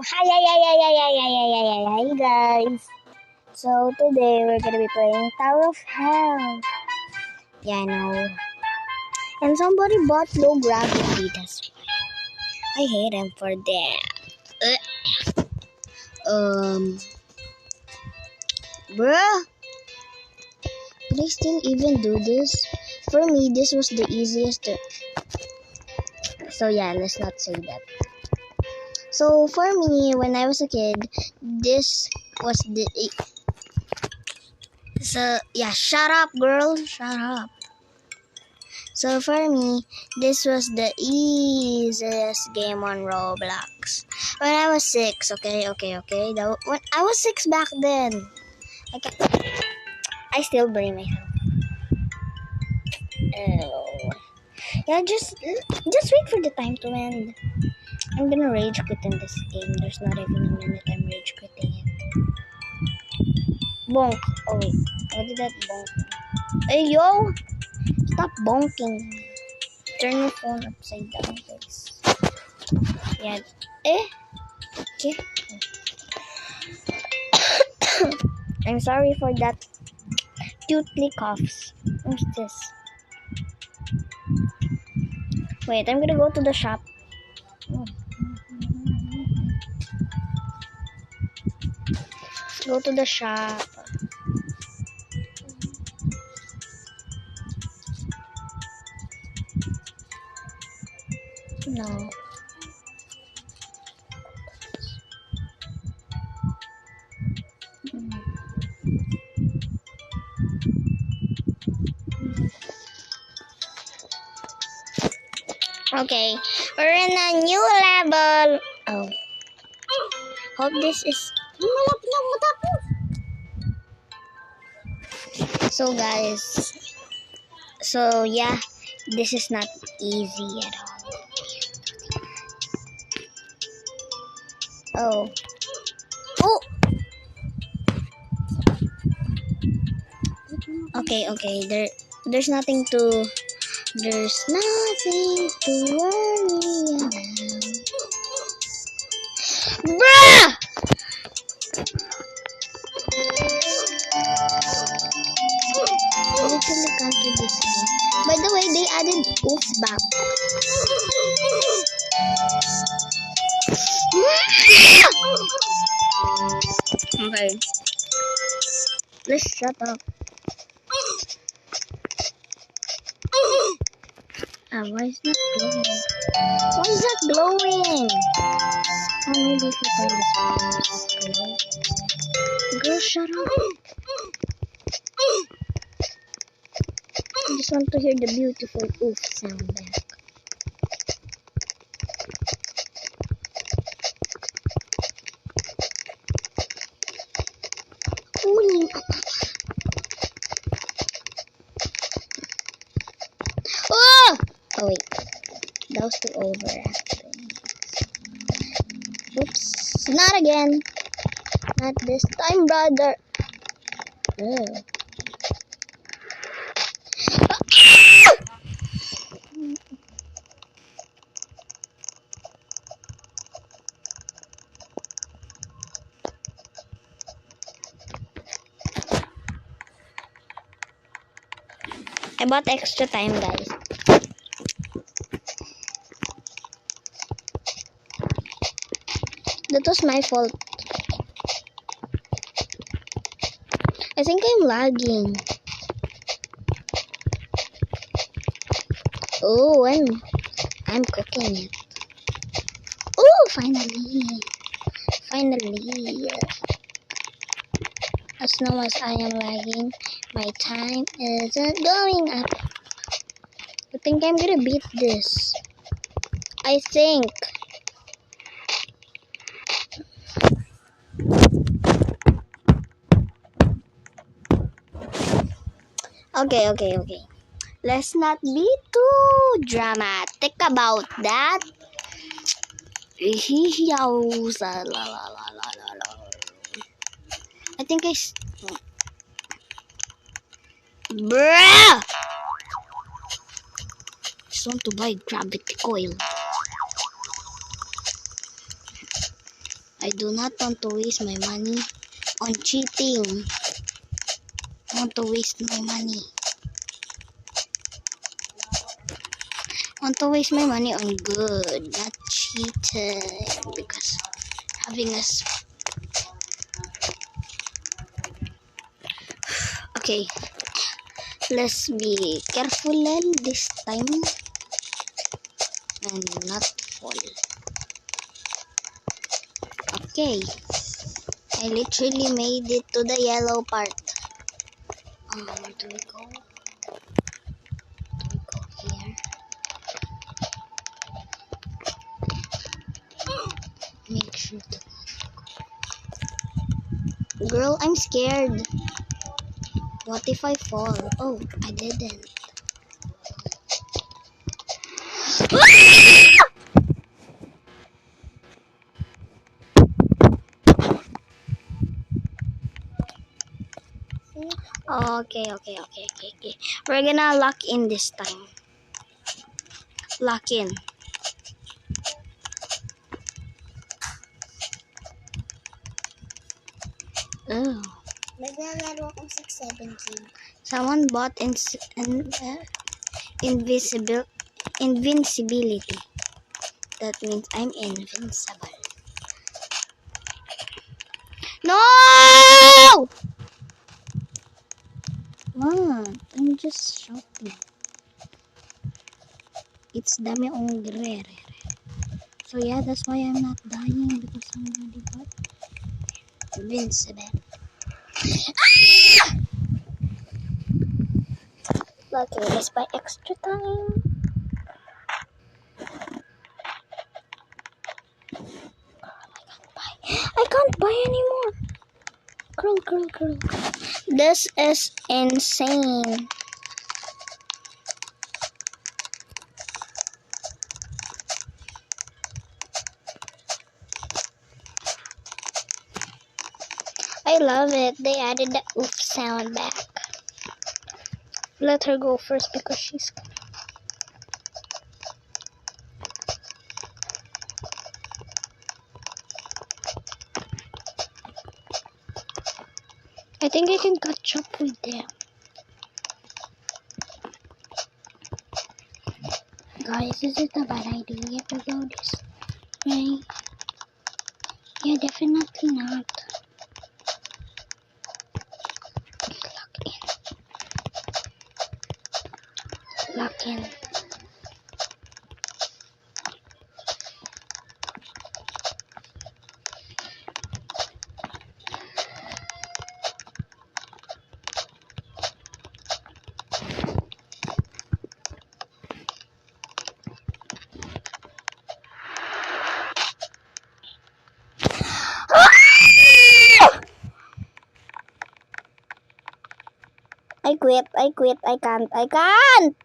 Hi, hi, hi, hi, hi, hi, hi, hi, hi, hi, guys. So today we're gonna be playing Tower of Hell. Yeah, I know. And somebody bought low gravity. That's why I hate him for that. Bruh, could I still even do this? For me, this was the easiest. So yeah, let's not say that. So for me, when I was a kid, this was the. So yeah, shut up, girl. Shut up. So for me, this was the easiest game on Roblox. When I was 6, okay. When I was 6 back then, I still blame myself. Oh. Yeah, just wait for the time to end. I'm gonna rage quit in this game. There's not even a minute I'm rage quitting it. Bonk. Oh wait, what did that bonk? Hey yo, stop bonking. Turn your phone upside down, please. Yeah. Okay. I'm sorry for that cutely coughs. What's this? Wait, I'm gonna go to the shop. Go to the shop. No. Okay, we're in a new level. Oh. Hope this is. So guys, so yeah, this is not easy at all. Oh. Okay. There's nothing to worry about. Bruh! I literally can't do this game. By the way, they added oops back. Okay. Let's shut up. Why is that glowing? Why is that glowing? Oh, maybe if I turn this on. Girl, shut up. I just want to hear the beautiful oof sound back. Oh! Oh wait, that was too overacting. Oops, not again. Not this time, brother. Ugh. I bought extra time, guys. That was my fault. I think I'm lagging. Oh, I'm cooking it. Oh, finally. As long as I am lagging, my time isn't going up. I think I'm gonna beat this. I think. Okay. Let's not be too dramatic about that. I think bruh! Just want to buy gravity coil. I do not want to waste my money on cheating. I want to waste my money. I want to waste my money on good, not cheating. Because having a okay, let's be careful this time and not fall. Okay, I literally made it to the yellow part. Where do we go? Do we go here? Make sure to girl, I'm scared. What if I fall? Oh, I didn't. Okay. We're gonna lock in this time. Lock in. Oh. Naglalaro akong 6-7 Someone bought invincibility. That means I'm invincible. No! What? I'm just shouting. It's dami ongre. So yeah, that's why I'm not dying because I'm really bad. Invincible. Okay, let's buy extra time. I can't buy anymore. Girl. This is insane. I love it. They added the oof sound back. Let her go first because she's... I think I can catch up with them. Guys, is it a bad idea to go this way? Yeah, definitely not. Lock in. I quit. I can't.